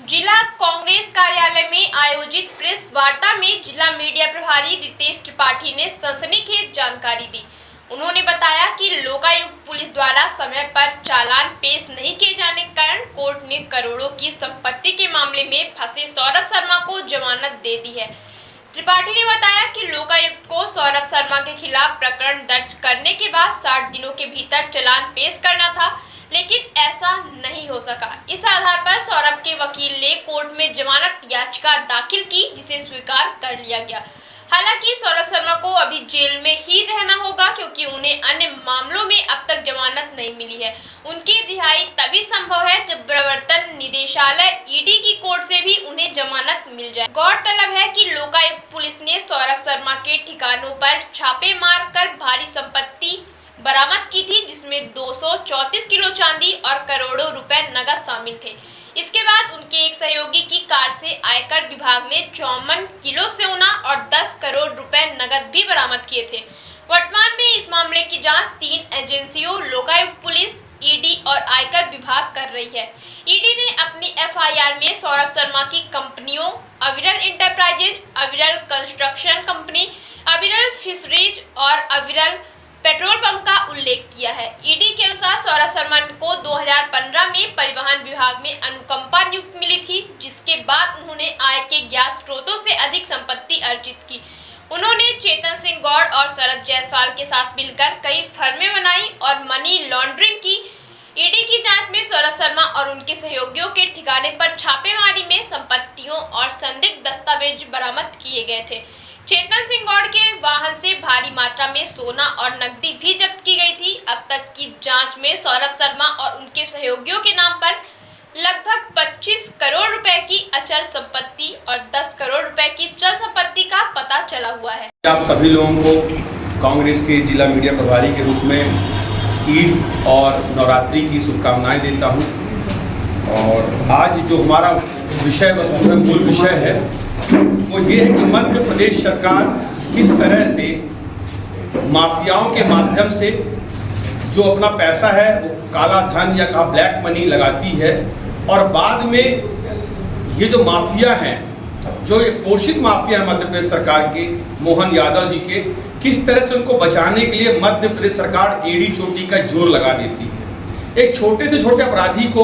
जिला कांग्रेस कार्यालय में आयोजित प्रेस वार्ता में जिला मीडिया प्रभारी रितेश त्रिपाठी ने सनसनीखेज जानकारी दी। उन्होंने बताया कि लोकायुक्त पुलिस द्वारा समय पर चालान पेश नहीं किए जाने के कारण कोर्ट ने करोड़ों की संपत्ति के मामले में फंसे सौरभ शर्मा को जमानत दे दी है। त्रिपाठी ने बताया कि लोकायुक्त को सौरभ शर्मा के खिलाफ प्रकरण दर्ज करने के बाद 60 दिनों के भीतर चालान पेश करना था, लेकिन ऐसा नहीं हो सका। इस आधार पर सौरभ के वकील ने कोर्ट में जमानत याचिका दाखिल की, जिसे स्वीकार कर लिया गया। हालांकि सौरभ शर्मा को अभी जेल में ही रहना होगा, क्योंकि उन्हें अन्य मामलों में अब तक जमानत नहीं मिली है। उनकी रिहाई तभी संभव है जब प्रवर्तन निदेशालय ईडी की कोर्ट से भी उन्हें जमानत मिल जाए। गौरतलब है कि लोकायुक्त पुलिस ने सौरभ शर्मा के ठिकानों पर छापे मारकर भारी संपत्ति बरामद की थी, जिसमें 234 किलो चांदी और करोड़ों रुपए नगद शामिल थे। इसके बाद उनके एक सहयोगी की कार से आयकर विभाग ने 54 किलो सोना और 10 करोड़ रुपए नगद भी बरामद किए थे। वर्तमान में इस मामले की जांच 3 एजेंसियों लोकायुक्त पुलिस, ईडी और आयकर विभाग कर रही है। ईडी ने अपनी एफआईआर में सौरभ शर्मा की कंपनियों अविरल इंटरप्राइजेज, अविरल कंस्ट्रक्शन कंपनी, अविरल फिशरीज और अविरल पेट्रोल पंप का उल्लेख किया है। ईडी के अनुसार सौरभ शर्मा को 2015 में परिवहन विभाग में अनुकंपा नियुक्ति मिली थी, जिसके बाद उन्होंने आय के ज्ञात स्रोतों से अधिक संपत्ति अर्जित की। उन्होंने चेतन सिंह गौड़ और शरद जायसवाल के साथ मिलकर कई फर्में बनाई और मनी लॉन्ड्रिंग की। ईडी की जांच में सौरभ शर्मा और उनके सहयोगियों के ठिकाने पर छापेमारी में संपत्तियों और संदिग्ध दस्तावेज बरामद किए गए थे। चेतन सिंह गौड़ के वाहन से भारी मात्रा में सोना और नकदी भी जब्त की गई थी। अब तक की जांच में सौरभ शर्मा और उनके सहयोगियों के नाम पर लगभग 25 करोड़ रुपए की अचल संपत्ति और 10 करोड़ रुपए की चल संपत्ति का पता चला हुआ है। आप सभी लोगों को कांग्रेस के जिला मीडिया प्रभारी के रूप में ईद और नवरात्रि की शुभकामनाएं देता हूं। और आज जो हमारा विषय वस्तु है, मूल विषय है, वो ये है कि मध्य प्रदेश सरकार किस तरह से माफियाओं के माध्यम से जो अपना पैसा है वो काला धन या ब्लैक मनी लगाती है, और बाद में ये जो माफिया हैं, जो ये पोषित माफिया है मध्य प्रदेश सरकार के, मोहन यादव जी के, किस तरह से उनको बचाने के लिए मध्य प्रदेश सरकार एड़ी चोटी का जोर लगा देती है। एक छोटे से छोटे अपराधी को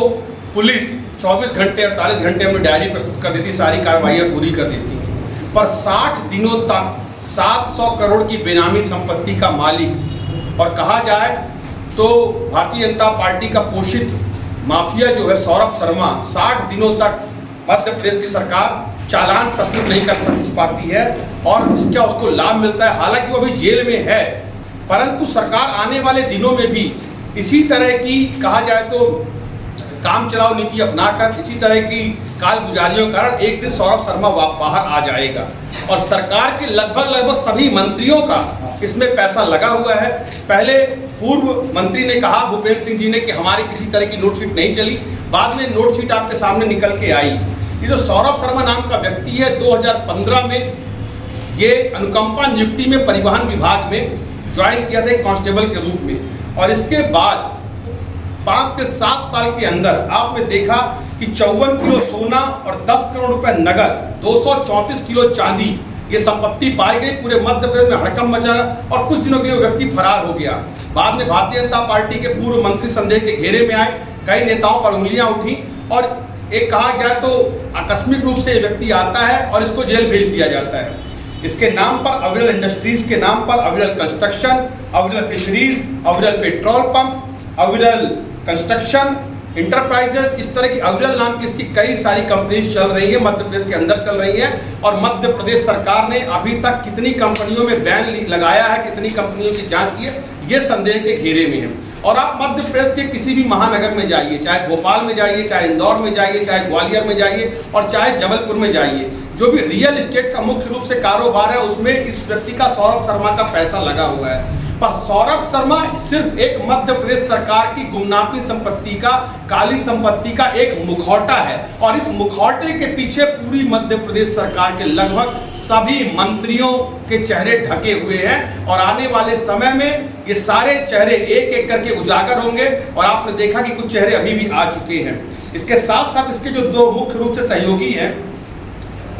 पुलिस 24 घंटे 48 घंटे में डायरी प्रस्तुत कर देती, सारी कार्रवाइयाँ पूरी कर देती है, पर 60 दिनों तक 700 करोड़ की बेनामी संपत्ति का मालिक, और कहा जाए तो भारतीय जनता पार्टी का पोषित माफिया जो है सौरभ शर्मा, 60 दिनों तक मध्य प्रदेश की सरकार चालान प्रस्तुत नहीं कर पाती है और इसका उसको लाभ मिलता है। हालांकि वो अभी जेल में है, परंतु सरकार आने वाले दिनों में भी इसी तरह की, कहा जाए तो काम चलाओ नीति अपनाकर, इसी तरह की कालगुजारियों के कारण एक दिन सौरभ शर्मा बाहर आ जाएगा। और सरकार के लगभग सभी मंत्रियों का इसमें पैसा लगा हुआ है। पहले पूर्व मंत्री ने कहा, भूपेंद्र सिंह जी ने, कि हमारी किसी तरह की नोटशीट नहीं चली, बाद में नोटशीट आपके सामने निकल के आई। ये जो सौरभ शर्मा नाम का व्यक्ति है, 2015 में ये अनुकंपा नियुक्ति में परिवहन विभाग में ज्वाइन किया था एक कांस्टेबल के रूप में, और इसके बाद 5 से 7 साल के अंदर आपने देखा कि 54 किलो सोना और 10 करोड़ रुपए नगद, 234 किलो चांदी, ये संपत्ति पाई गई। पूरे मध्य प्रदेश में हड़कंप मचा और कुछ दिनों के लिए व्यक्ति फरार हो गया। बाद में भारतीय जनता पार्टी के पूर्व मंत्री संदेह के घेरे में आए, कई नेताओं पर उंगलियां उठी, और एक कहा जाए तो आकस्मिक रूप से ये व्यक्ति आता है और इसको जेल भेज दिया जाता है। इसके नाम पर, अविरल इंडस्ट्रीज के नाम पर, अविरल कंस्ट्रक्शन, अविरल फिशरीज, अविरल पेट्रोल पंप, अविरल कंस्ट्रक्शन इंटरप्राइजेज, इस तरह की अविरल नाम की इसकी कई सारी कंपनीज चल रही है, मध्य प्रदेश के अंदर चल रही है। और मध्य प्रदेश सरकार ने अभी तक कितनी कंपनियों में बैन लगाया है, कितनी कंपनियों की जांच की है, ये संदेह के घेरे में है। और आप मध्य प्रदेश के किसी भी महानगर में जाइए, चाहे भोपाल में जाइए, चाहे इंदौर में जाइए, चाहे ग्वालियर में जाइए और चाहे जबलपुर में जाइए, जो भी रियल एस्टेट का मुख्य रूप से कारोबार है, उसमें इस व्यक्ति का, सौरभ शर्मा का पैसा लगा हुआ है। पर सौरभ शर्मा सिर्फ एक मध्य प्रदेश सरकार की गुमनामी संपत्ति का, काली संपत्ति का एक मुखौटा है, और इस मुखौटे के पीछे पूरी मध्य प्रदेश सरकार के लगभग सभी मंत्रियों के चेहरे ढके हुए हैं। और आने वाले समय में ये सारे चेहरे एक एक करके उजागर होंगे, और आपने देखा कि कुछ चेहरे अभी भी आ चुके हैं। इसके साथ साथ इसके जो दो मुख्य रूप से सहयोगी हैं,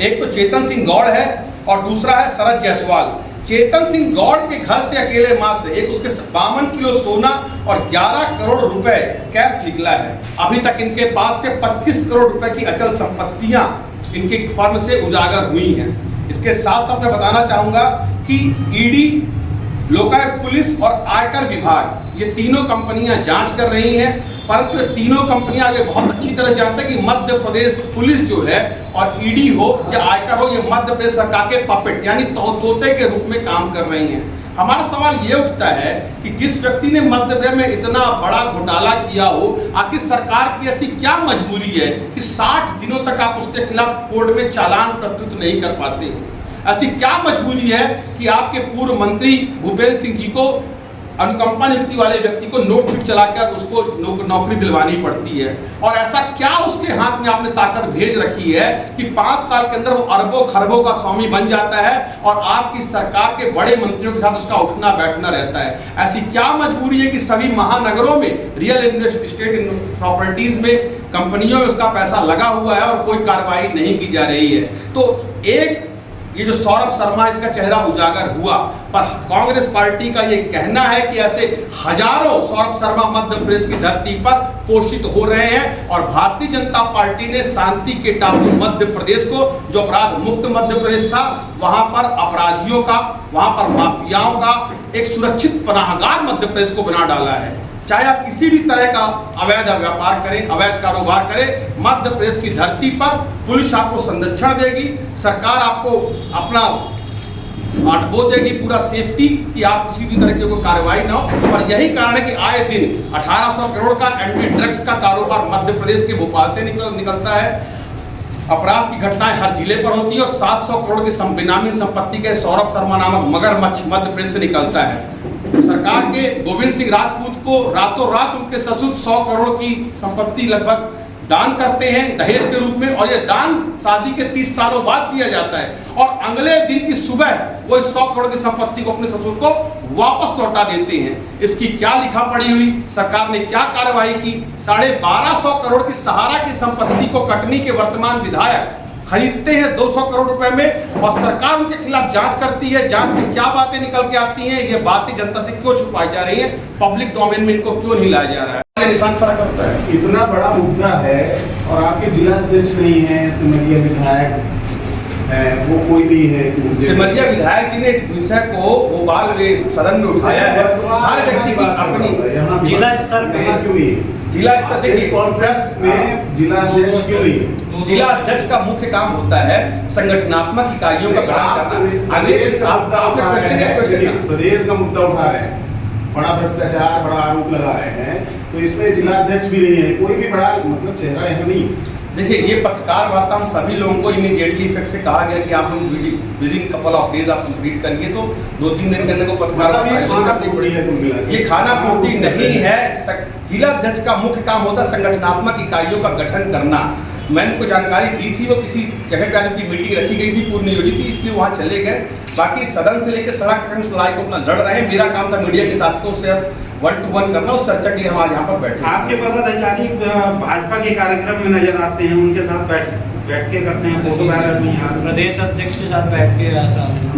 एक तो चेतन सिंह गौड़ है और दूसरा है शरद जायसवाल। चेतन सिंह गौड़ के घर से अकेले मात्र उसके 52 किलो सोना और 11 करोड़ रुपए कैश निकला है। अभी तक इनके पास से 25 करोड़ रुपए की अचल संपत्तियां इनके फर्म से उजागर हुई हैं। इसके साथ साथ मैं बताना चाहूंगा कि ईडी, लोकायुक्त पुलिस और आयकर विभाग, ये तीनों कंपनियां जांच कर रही हैं, परंतु ये तीनों कंपनियां आगे बहुत अच्छी तरह जानते हैं कि मध्य प्रदेश पुलिस जो है और ईडी हो या आयकर हो, ये मध्य प्रदेश सरकार के पपेट यानी तोते के रूप में काम कर रही हैं। हमारा सवाल ये उठता है कि जिस व्यक्ति ने मध्य प्रदेश में इतना बड़ा घोटाला किया हो, आखिर सरकार की ऐसी क्या मजबूरी है कि 60 दिनों तक आप उसके खिलाफ कोर्ट में चालान प्रस्तुत नहीं कर पाते हो? ऐसी क्या मजबूरी है कि आपके पूर्व मंत्री भूपेंद्र सिंह जी को अनुकंपा नियुक्ति वाले व्यक्ति को नोट फिट चलाकर उसको नौकरी दिलवानी पड़ती है? और ऐसा क्या उसके हाथ में आपने ताकत भेज रखी है कि 5 साल के अंदर वो अरबों खरबों का स्वामी बन जाता है और आपकी सरकार के बड़े मंत्रियों के साथ उसका उठना बैठना रहता है? ऐसी क्या मजबूरी है कि सभी महानगरों में रियल एस्टेट प्रॉपर्टीज में, कंपनियों में उसका पैसा लगा हुआ है और कोई कार्रवाई नहीं की जा रही है? तो एक ये जो सौरभ शर्मा, इसका चेहरा उजागर हुआ, पर कांग्रेस पार्टी का ये कहना है कि ऐसे हजारों सौरभ शर्मा मध्य प्रदेश की धरती पर पोषित हो रहे हैं और भारतीय जनता पार्टी ने शांति के टापू मध्य प्रदेश को, जो अपराध मुक्त मध्य प्रदेश था, वहां पर अपराधियों का, वहां पर माफियाओं का एक सुरक्षित पनाहगार मध्य प्रदेश को बना डाला है। चाहे आप किसी भी तरह का अवैध व्यापार करें, अवैध कारोबार करें, मध्य प्रदेश की धरती पर पुलिस आपको संरक्षण देगी, सरकार आपको अपना वो देगी पूरा सेफ्टी कि आप किसी भी तरह की कोई कार्रवाई ना हो। और यही कारण है कि आए दिन 1800 करोड़ का एंटी ड्रग्स का कारोबार मध्य प्रदेश के भोपाल से निकलता है। अपराध की घटनाएं हर जिले पर होती है और 700 करोड़ की बेनामी संपत्ति के सौरभ शर्मा नामक मगरमच्छ मध्य प्रदेश से निकलता है। सरकार के गोविंद सिंह राजपूत को रातों रात उनके ससुर 100 करोड़ की संपत्ति लगभग दान करते हैं दहेज के रूप में, और ये दान शादी के 30 सालों बाद दिया जाता है और अगले दिन की सुबह वो 100 करोड़ की संपत्ति को अपने ससुर को वापस लौटा देते हैं। इसकी क्या लिखा पड़ी हुई, सरकार ने क्या कार्रवाई की? 1250 करोड़ की सहारा की संपत्ति को कटनी के वर्तमान विधायक खरीदते हैं 200 करोड़ रुपए में और सरकार उनके खिलाफ जांच करती है। जांच में क्या बातें निकल के आती हैं, ये बातें जनता से क्यों छुपाई जा रही हैं, पब्लिक डोमेन में इनको क्यों नहीं लाया जा रहा है? ये निशान फर्क होता है। इतना बड़ा मुद्दा है और आपके जिला अध्यक्ष नहीं है, सिमरिया विधायक है, वो कोई भी है इस मुद्दे। सिमरिया विधायक जी ने इस विषय को भोपाल सदन में उठाया है। हर व्यक्ति की अपनी जिला स्तर पे क्यों नहीं है? जिला स्तर देखिए कॉन्फ्रेंस में जिला अध्यक्ष क्यों नहीं है? जिला अध्यक्ष का मुख्य काम होता है संगठनात्मक इकाइयों का गठन करना। प्रदेश का मुद्दा उठा रहे हैं, बड़ा भ्रष्टाचार, बड़ा आरोप लगा रहे हैं, तो इसमें जिला अध्यक्ष भी नहीं है, कोई भी बड़ा मतलब चेहरा यहाँ नहीं। देखिए, ये पत्रकार वार्ता हम सभी लोगों को इमीडिएटली इफेक्ट से कहा गया कि आप लोग विदिन कपल ऑफ डेज आप कंप्लीट करिए, तो 2-3 दिन करने को पत्रकार ये खाना पूर्ति नहीं है। जिला अध्यक्ष का मुख्य काम होता है संगठनात्मक इकाइयों का गठन करना। मैंने उनको जानकारी दी थी, वो किसी जगह पर उनकी मीटिंग रखी गई थी, पूर्व नियोजित थी, इसलिए वहाँ चले गए। बाकी सदन से लेकर सड़क तक लड़ाई को अपना लड़ रहे हैं। मेरा काम था मीडिया के साथ को उससे 1-to-1 करना, उस चर्चा के लिए हम आज यहाँ पर बैठे। आपके पदाधिकारी भाजपा के कार्यक्रम में नजर आते हैं, उनके साथ बैठ के करते हैं फोटो वायरल में, यहाँ प्रदेश अध्यक्ष के साथ बैठ के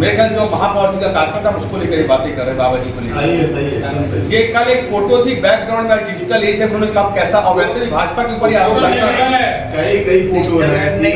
मेरे ख्याल जो महापौर जी का कार्यक्रम था उसको लेकर बातें कर रहे हैं, बाबा जी को लेकर। ये कल एक फोटो थी बैकग्राउंड में, डिजिटल एज है, उन्होंने कब कैसा, और वैसे भी भाजपा के ऊपर आरोप लगता है। कई फोटो है, ये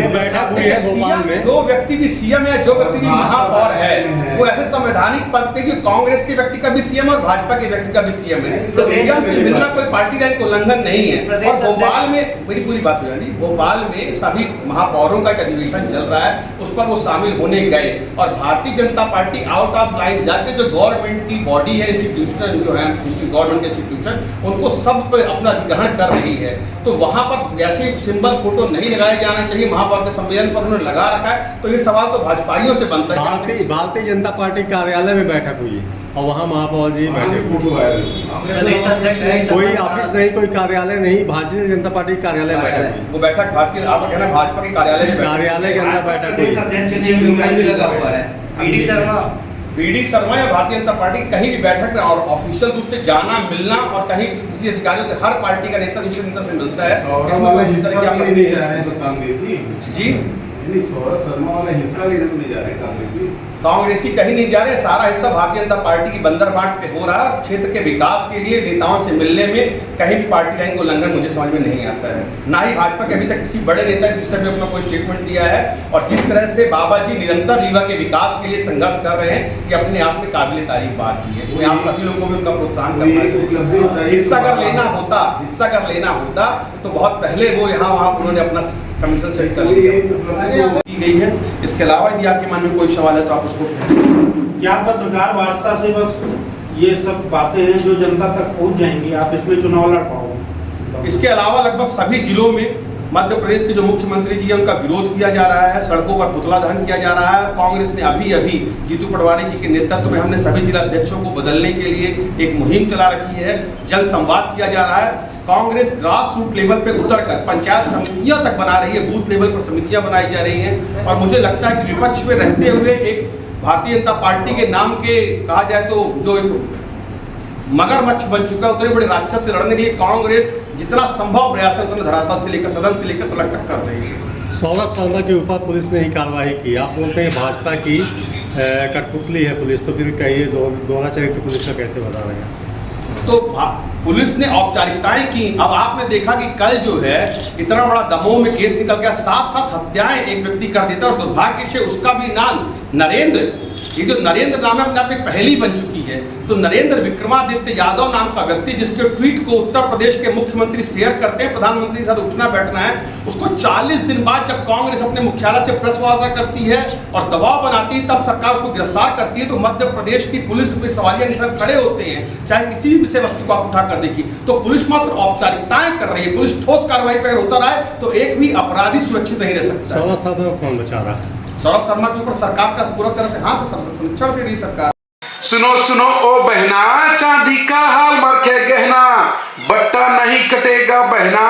बैठक हुई है भोपाल में। जो व्यक्ति भी सीएम है, जो व्यक्ति भी महापौर है, वो ऐसे संवैधानिक पद पे कि कांग्रेस के व्यक्ति का भी सीएम और भाजपा के व्यक्ति का भी सीएम है, तो सीएम से मिलना कोई पार्टी का उल्लंघन नहीं है। और भोपाल में मेरी पूरी बात हो जाती, भोपाल में सभी महापौरों का एक अधिवेशन चल रहा है, उस पर वो शामिल होने गए और Bharatiya Janata party out of line जाके जो गवर्नमेंट की बॉडी है, इंस्टीट्यूशन जो है, गवर्नमेंट के इंस्टीट्यूशन, उनको सब पे अपना अधिग्रहण कर रही है। तो वहां पर ऐसे सिंबल फोटो नहीं लगाए जाना चाहिए, महापौर के सम्मेलन पर उन्होंने लगा रखा है। तो ये सवाल तो भाजपाइयों से बनता है। भारतीय जनता पार्टी कार्यालय में बैठक हुई है और वहाँ महापौर जी बैठे, फोटो वायरल, प्रदेश अध्यक्ष कोई ऑफिस नहीं, कोई कार्यालय नहीं, भारतीय जनता पार्टी कार्यालय में बैठक हुई। वो बैठक भारतीय, आप कहना भाजपा के कार्यालय में, कार्यालय के अंदर बैठक हुई। प्रदेश अध्यक्ष ने मोबाइल भी लगा हुआ है। ईडी शर्मा पीडी शर्मा या भारतीय जनता पार्टी कहीं भी बैठक में और ऑफिशियल रूप से जाना मिलना और कहीं किसी अधिकारियों से हर पार्टी का नेता दूसरे नेता से मिलता है सौरभ वाला हिस्सा लेने नहीं जा रहे हैं सब कांग्रेसी जी नहीं, सौरभ शर्मा वाला हिस्सा लेने तो नहीं जा रहे कांग्रेसी कांग्रेसी कहीं नहीं जा रहे, सारा हिस्सा भारतीय जनता पार्टी की बंदरबाट पे हो रहा है। क्षेत्र के विकास के लिए नेताओं से मिलने में कहीं भी पार्टी लाइन को उल्लंघन मुझे समझ में नहीं आता है। ना ही भाजपा के अभी तक किसी बड़े नेता इस विषय में अपना कोई स्टेटमेंट दिया है। और जिस तरह से बाबा जी निरंतर रीवा के विकास के लिए संघर्ष कर रहे हैं, ये अपने आप में काबिल तारीफ बात है। इसमें आप सभी लोगों को भी उनका प्रोत्साहन करना चाहिए। हिस्सा अगर लेना होता तो बहुत पहले वो यहाँ वहाँ उन्होंने अपना कमीशन सेट कर ली गई है। इसके अलावा यदि आपके मन में कोई सवाल है तो आप उसको क्या पत्रकार वार्ता से बस ये सब बातें हैं जो जनता तक पहुंच जाएंगी, आप इसमें चुनाव लड़ पाओगे? इसके अलावा लगभग सभी जिलों में मध्य प्रदेश के जो मुख्यमंत्री जी हैं उनका विरोध किया जा रहा है, सड़कों पर पुतला दहन किया जा रहा है। कांग्रेस ने अभी जीतू पटवारी जी के नेतृत्व में हमने सभी जिला अध्यक्षों को बदलने के लिए एक मुहिम चला रखी है, जन संवाद किया जा रहा है। कांग्रेस ग्रास रूट लेवल पे उतरकर पंचायत समितियां तक बना रही है, बूथ लेवल पर समितियां बनाई जा रही हैं। और मुझे लगता है कि विपक्ष में रहते हुए एक भारतीय जनता पार्टी के नाम के कहा जाए तो जो एक मगरमच्छ बन चुका है, उतने बड़े राक्षस से लड़ने के लिए कांग्रेस जितना संभव प्रयास है उतना धरातल से लेकर सदन से लेकर सड़क तक कर रही है। सौरभ शर्मा के ऊपर पुलिस ने ही कार्रवाई की। आप बोलते हैं भाजपा की कठपुतली है पुलिस, तो फिर कहिए दोहरा चरित्र पुलिस का कैसे बता रहे हैं? तो पुलिस ने औपचारिकताएं की। अब आपने देखा कि कल जो है इतना बड़ा दमोह में केस निकल गया, 7 हत्याएं एक व्यक्ति कर देता और दुर्भाग्य से उसका भी नाम नरेंद्र, ये जो नरेंद्र नाम है अपने आप में पहली बन चुकी है। तो नरेंद्र विक्रमादित्य यादव नाम का व्यक्ति जिसके ट्वीट को उत्तर प्रदेश के मुख्यमंत्री शेयर करते हैं, प्रधानमंत्री के साथ उठना बैठना है, उसको 40 दिन बाद जब कांग्रेस अपने मुख्यालय से प्रेस वार्ता करती है और दबाव बनाती है, तब सरकार उसको गिरफ्तार करती है। तो मध्य प्रदेश की पुलिस पे सवालिया निशान खड़े होते हैं, चाहे किसी भी विषय वस्तु को आप उठा कर देखिए। तो पुलिस मात्र औपचारिकताएं कर रही है। पुलिस ठोस कार्रवाई पर होता रहा है तो एक भी अपराधी सुरक्षित नहीं रह सकता। सौरभ शर्मा को कौन बचा रहा है? सौरभ शर्मा के ऊपर सरकार का पूरा तरह से हाथ संरक्षण दे रही सरकार। सुनो सुनो ओ बहना, चांदी का हॉलमार्क है गहना, बट्टा नहीं कटेगा बहना।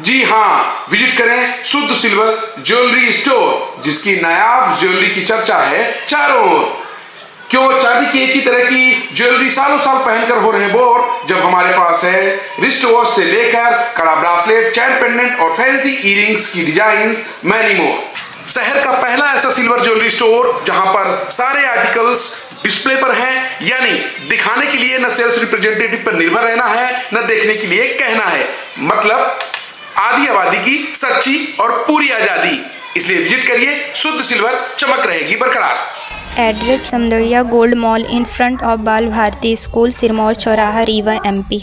जी हाँ, विजिट करें शुद्ध सिल्वर ज्वेलरी स्टोर, जिसकी नायाब ज्वेलरी की चर्चा है चारों ओर। क्यों, चांदी की एक ही तरह की ज्वेलरी सालों साल पहनकर हो रहे बोर, जब हमारे पास है रिस्ट वॉच से लेकर कड़ा ब्रासलेट, चैन पेंडेंट और फैंसी इयरिंग्स की डिजाइन्स, मैनी मोर। शहर का पहला ऐसा सिल्वर ज्वेलरी स्टोर जहां पर सारे आर्टिकल्स डिस्प्ले पर हैं, यानी दिखाने के लिए न सेल्स रिप्रेजेंटेटिव पर निर्भर रहना है, न देखने के लिए कहना है। मतलब आधी आबादी की सच्ची और पूरी आजादी। इसलिए विजिट करिए, शुद्ध सिल्वर चमक रहेगी बरकरार। Address Samdariya gold mall in front of बाल भारती स्कूल, सिरमौर चौराहा, रीवा, MP।